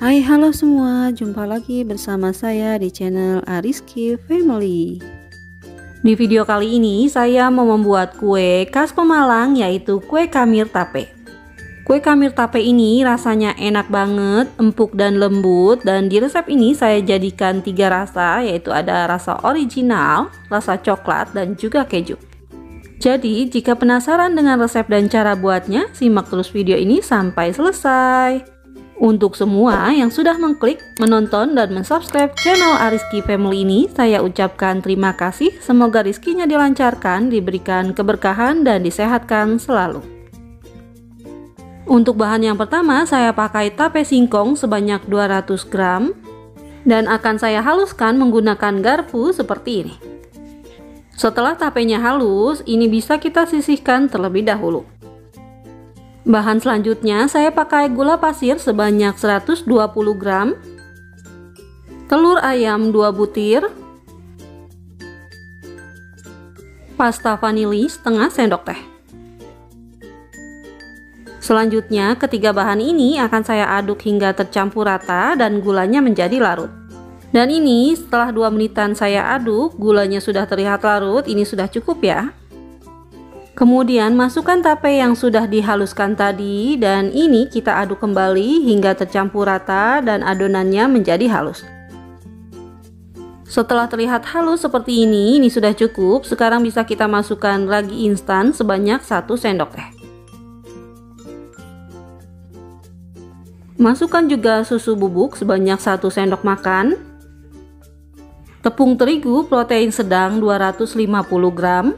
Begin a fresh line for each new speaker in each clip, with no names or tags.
Hai, halo semua, jumpa lagi bersama saya di channel Ariski Family. Di video kali ini saya mau membuat kue khas Pemalang, yaitu kue kamir tape. Kue kamir tape ini rasanya enak banget, empuk dan lembut, dan di resep ini saya jadikan 3 rasa, yaitu ada rasa original, rasa coklat, dan juga keju. Jadi jika penasaran dengan resep dan cara buatnya, simak terus video ini sampai selesai. Untuk semua yang sudah mengklik, menonton, dan mensubscribe channel Ariski Family ini, saya ucapkan terima kasih. Semoga rezekinya dilancarkan, diberikan keberkahan, dan disehatkan selalu. Untuk bahan yang pertama, saya pakai tape singkong sebanyak 200 gram, dan akan saya haluskan menggunakan garpu seperti ini. Setelah tapenya halus, ini bisa kita sisihkan terlebih dahulu. Bahan selanjutnya saya pakai gula pasir sebanyak 120 gram, telur ayam 2 butir, pasta vanili setengah sendok teh. Selanjutnya ketiga bahan ini akan saya aduk hingga tercampur rata dan gulanya menjadi larut. Dan ini setelah 2 menitan saya aduk, gulanya sudah terlihat larut, ini sudah cukup ya. Kemudian masukkan tape yang sudah dihaluskan tadi, dan ini kita aduk kembali hingga tercampur rata dan adonannya menjadi halus. Setelah terlihat halus seperti ini sudah cukup. Sekarang bisa kita masukkan ragi instan sebanyak 1 sendok teh. Masukkan juga susu bubuk sebanyak 1 sendok makan. Tepung terigu protein sedang 250 gram.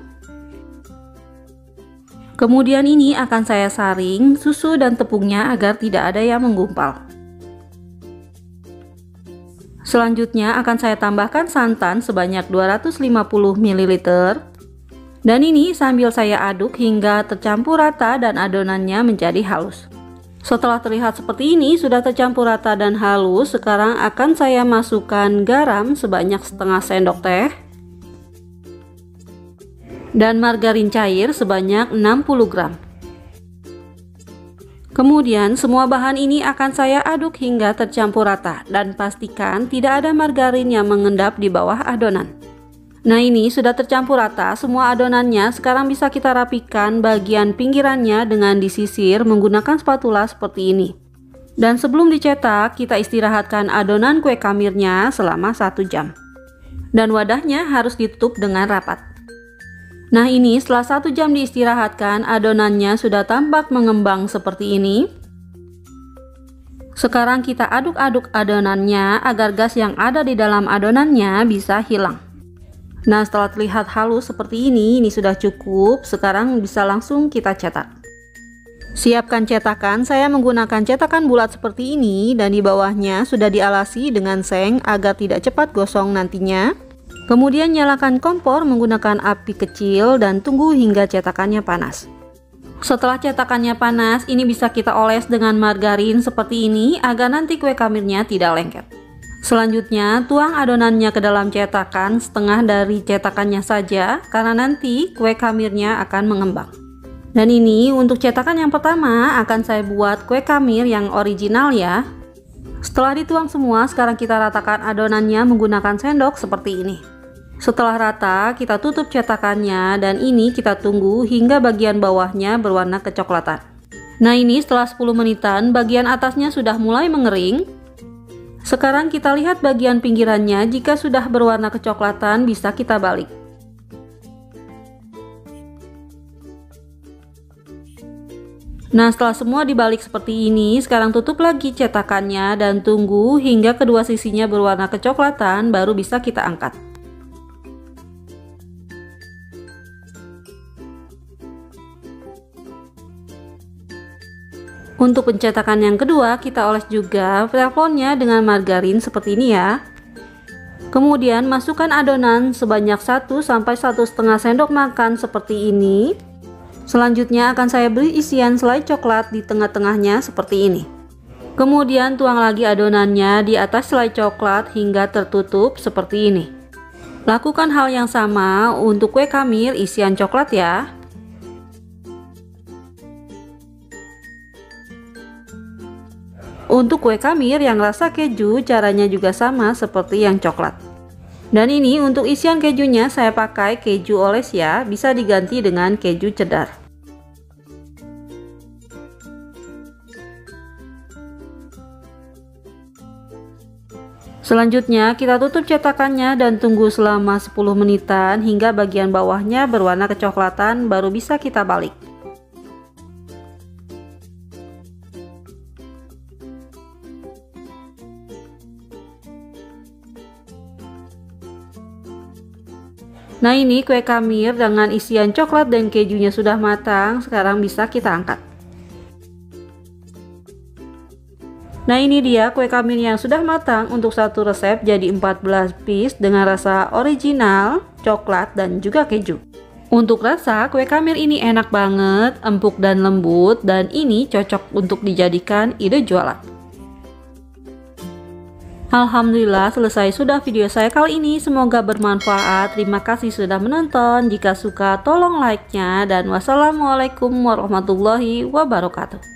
Kemudian ini akan saya saring susu dan tepungnya agar tidak ada yang menggumpal. Selanjutnya akan saya tambahkan santan sebanyak 250 ml. Dan ini sambil saya aduk hingga tercampur rata dan adonannya menjadi halus. Setelah terlihat seperti ini sudah tercampur rata dan halus, sekarang akan saya masukkan garam sebanyak setengah sendok teh. Dan margarin cair sebanyak 60 gram. Kemudian semua bahan ini akan saya aduk hingga tercampur rata dan pastikan tidak ada margarin yang mengendap di bawah adonan. Nah, ini sudah tercampur rata semua adonannya. Sekarang bisa kita rapikan bagian pinggirannya dengan disisir menggunakan spatula seperti ini. Dan sebelum dicetak, kita istirahatkan adonan kue kamirnya selama 1 jam. Dan wadahnya harus ditutup dengan rapat. Nah, ini setelah 1 jam diistirahatkan, adonannya sudah tampak mengembang seperti ini. Sekarang kita aduk-aduk adonannya agar gas yang ada di dalam adonannya bisa hilang. Nah, setelah terlihat halus seperti ini sudah cukup. Sekarang bisa langsung kita cetak. Siapkan cetakan, saya menggunakan cetakan bulat seperti ini dan di bawahnya sudah dialasi dengan seng agar tidak cepat gosong nantinya. Kemudian nyalakan kompor menggunakan api kecil dan tunggu hingga cetakannya panas. Setelah cetakannya panas, ini bisa kita oles dengan margarin seperti ini agar nanti kue kamirnya tidak lengket. Selanjutnya, tuang adonannya ke dalam cetakan setengah dari cetakannya saja karena nanti kue kamirnya akan mengembang. Dan ini untuk cetakan yang pertama akan saya buat kue kamir yang original ya. Setelah dituang semua, sekarang kita ratakan adonannya menggunakan sendok seperti ini. Setelah rata, kita tutup cetakannya dan ini kita tunggu hingga bagian bawahnya berwarna kecoklatan. Nah, ini setelah 10 menitan, bagian atasnya sudah mulai mengering. Sekarang kita lihat bagian pinggirannya, jika sudah berwarna kecoklatan bisa kita balik. Nah, setelah semua dibalik seperti ini, sekarang tutup lagi cetakannya dan tunggu hingga kedua sisinya berwarna kecoklatan, baru bisa kita angkat. Untuk pencetakan yang kedua, kita oles juga teflonnya dengan margarin seperti ini ya. Kemudian masukkan adonan sebanyak 1–1,5 sendok makan seperti ini. Selanjutnya akan saya beri isian selai coklat di tengah-tengahnya seperti ini. Kemudian tuang lagi adonannya di atas selai coklat hingga tertutup seperti ini. Lakukan hal yang sama untuk kue kamir isian coklat ya. Untuk kue kamir yang rasa keju, caranya juga sama seperti yang coklat. Dan ini untuk isian kejunya saya pakai keju oles ya, bisa diganti dengan keju cheddar. Selanjutnya kita tutup cetakannya dan tunggu selama 10 menitan hingga bagian bawahnya berwarna kecoklatan, baru bisa kita balik. Nah, ini kue kamir dengan isian coklat dan kejunya sudah matang, sekarang bisa kita angkat. Nah, ini dia kue kamir yang sudah matang. Untuk satu resep jadi 14 piece dengan rasa original, coklat, dan juga keju. Untuk rasa, kue kamir ini enak banget, empuk dan lembut, dan ini cocok untuk dijadikan ide jualan. Alhamdulillah, selesai sudah video saya kali ini. Semoga bermanfaat. Terima kasih sudah menonton. Jika suka tolong like-nya, dan wassalamualaikum warahmatullahi wabarakatuh.